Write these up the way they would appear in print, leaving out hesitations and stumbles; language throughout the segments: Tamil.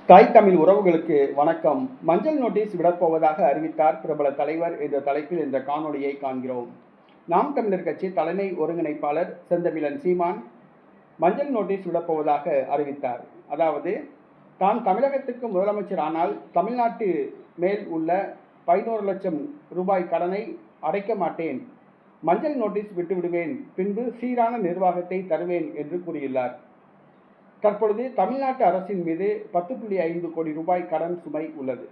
தாய் தமிழ் உறவுகளுக்கு வணக்கம். மஞ்சள் நோட்டீஸ் விடப்போவதாக அறிவித்தார் பிரபல தலைவர் என்ற தலைப்பில் இந்த காணொளியை காண்கிறோம். நாம் தமிழர் கட்சி தலைமை ஒருங்கிணைப்பாளர் செந்தமிழன் சீமான் மஞ்சள் நோட்டீஸ் விடப்போவதாக அறிவித்தார். அதாவது, தான் தமிழகத்துக்கு முதலமைச்சர் ஆனால் தமிழ்நாட்டு மேல் உள்ள 11 லட்சம் ரூபாய் கடனை அடைக்க மாட்டேன், மஞ்சள் நோட்டீஸ் விட்டுவிடுவேன், பின்பு சீரான நிர்வாகத்தை தருவேன் என்று கூறியுள்ளார். தற்பொழுது தமிழ்நாட்டு அரசின் மீது 10.5 கோடி ரூபாய் கடன் சுமை உள்ளது.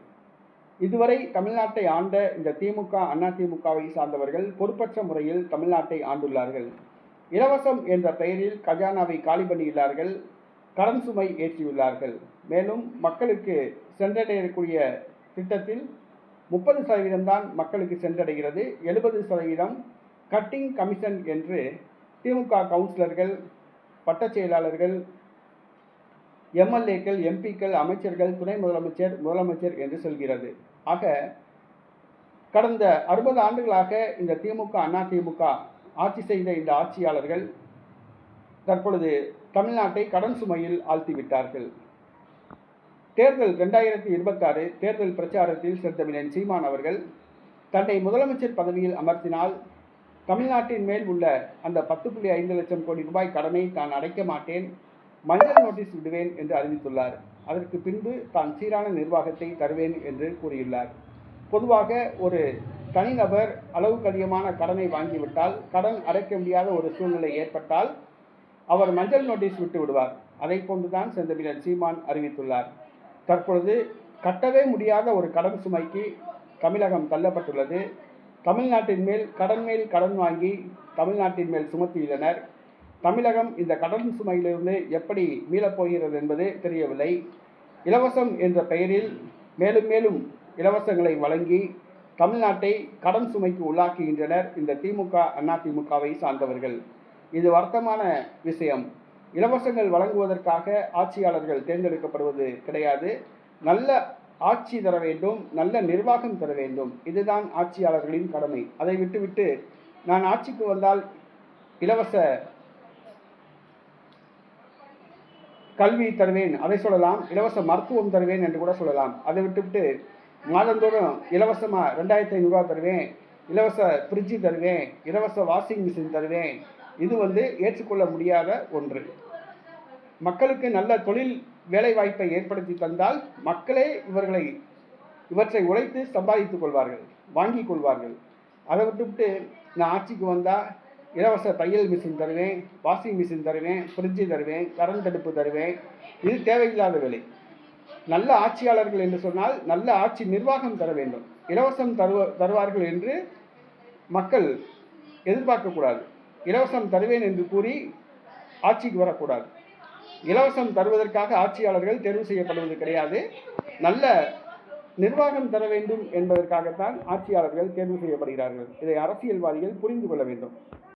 இதுவரை தமிழ்நாட்டை ஆண்ட இந்த திமுக, அதிமுகவை சார்ந்தவர்கள் பொறுப்பற்ற முறையில் தமிழ்நாட்டை ஆண்டுள்ளார்கள். இலவசம் என்ற பெயரில் கஜானாவை காலி பண்ணியுள்ளார்கள், கடன் சுமை ஏற்றியுள்ளார்கள். மேலும் மக்களுக்கு சென்றடையக்கூடிய திட்டத்தில் 30% தான் மக்களுக்கு சென்றடைகிறது. 70% கட்டிங் கமிஷன் என்று திமுக கவுன்சிலர்கள், பட்டச் செயலாளர்கள், எம்எல்ஏக்கள், எம்பிக்கள், அமைச்சர்கள், துணை முதலமைச்சர், முதலமைச்சர் என்று சொல்கிறது. ஆக கடந்த 60 ஆண்டுகளாக இந்த திமுக, அதிமுக ஆட்சி செய்த இந்த ஆட்சியாளர்கள் தற்பொழுது தமிழ்நாட்டை கடன் சுமையில் ஆழ்த்திவிட்டார்கள். தேர்தல் 2026 தேர்தல் பிரச்சாரத்தில் செந்தமிழன் சீமான் அவர்கள் தன்னை முதலமைச்சர் பதவியில் அமர்த்தினால் தமிழ்நாட்டின் மேல் உள்ள அந்த 10.5 லட்சம் கோடி ரூபாய் கடனை தான் அடைக்க மாட்டேன், மஞ்சள் நோட்டீஸ் விடுவேன் என்று அறிவித்துள்ளார். அதற்கு பின்பு தான் சீரான நிர்வாகத்தை தருவேன் என்று கூறியுள்ளார். பொதுவாக ஒரு தனிநபர் அளவுக்கு அதிகமான கடனை வாங்கிவிட்டால், கடன் அடைக்க முடியாத ஒரு சூழ்நிலை ஏற்பட்டால் அவர் மஞ்சள் நோட்டீஸ் விட்டு விடுவார். அதை போன்றுதான் செந்தமிழன் சீமான் அறிவித்துள்ளார். தற்பொழுது கட்டவே முடியாத ஒரு கடன் சுமைக்கு தமிழகம் தள்ளப்பட்டுள்ளது. தமிழ்நாட்டின் மேல் கடன் வாங்கி தமிழ்நாட்டின் மேல் சுமத்தியுள்ளனர். தமிழகம் இந்த கடன் சுமையிலிருந்து எப்படி மீளப்போகிறது என்பது தெரியவில்லை. இலவசம் என்ற பெயரில் மேலும் மேலும் இலவசங்களை வழங்கி தமிழ்நாட்டை கடன் சுமைக்கு உள்ளாக்குகின்றனர் இந்த திமுக, அதிமுகவை சார்ந்தவர்கள். இது வருத்தமான விஷயம். இலவசங்கள் வழங்குவதற்காக ஆட்சியாளர்கள் தேர்ந்தெடுக்கப்படுவது கிடையாது. நல்ல ஆட்சி தர வேண்டும், நல்ல நிர்வாகம் தர வேண்டும். இதுதான் ஆட்சியாளர்களின் கடமை. அதை விட்டுவிட்டு நான் ஆட்சிக்கு வந்தால் இலவச கல்வி தருவேன், அதை சொல்லலாம். இலவச மருத்துவம் தருவேன் என்று கூட சொல்லலாம். அதை விட்டுவிட்டு மாதந்தோறும் இலவசமாக 2500 ரூபா தருவேன், இலவச ஃப்ரிட்ஜு தருவேன், இலவச வாஷிங் மிஷின் தருவேன், இது ஏற்றுக்கொள்ள முடியாத ஒன்று. மக்களுக்கு நல்ல தொழில் வேலை வாய்ப்பை ஏற்படுத்தி தந்தால் மக்களே இவற்றை உழைத்து சம்பாதித்துக் கொள்வார்கள், வாங்கி கொள்வார்கள். அதை விட்டுவிட்டு நான் ஆட்சிக்கு வந்தால் இலவச தையல் மிஷின் தருவேன், வாஷிங் மிஷின் தருவேன், ஃப்ரிட்ஜு தருவேன், கரண்ட் அடுப்பு தருவேன், இது தேவையில்லாத வேலை. நல்ல ஆட்சியாளர்கள் என்று சொன்னால் நல்ல ஆட்சி நிர்வாகம் தர வேண்டும். இலவசம் தருவார்கள் என்று மக்கள் எதிர்பார்க்கக்கூடாது. இலவசம் தருவேன் என்று கூறி ஆட்சிக்கு வரக்கூடாது. இலவசம் தருவதற்காக ஆட்சியாளர்கள் தேர்வு செய்யப்படுவது கிடையாது. நல்ல நிர்வாகம் தர வேண்டும் என்பதற்காகத்தான் ஆட்சியாளர்கள் தேர்வு செய்யப்படுகிறார்கள். இதை அரசியல்வாதிகள் புரிந்து கொள்ள வேண்டும்.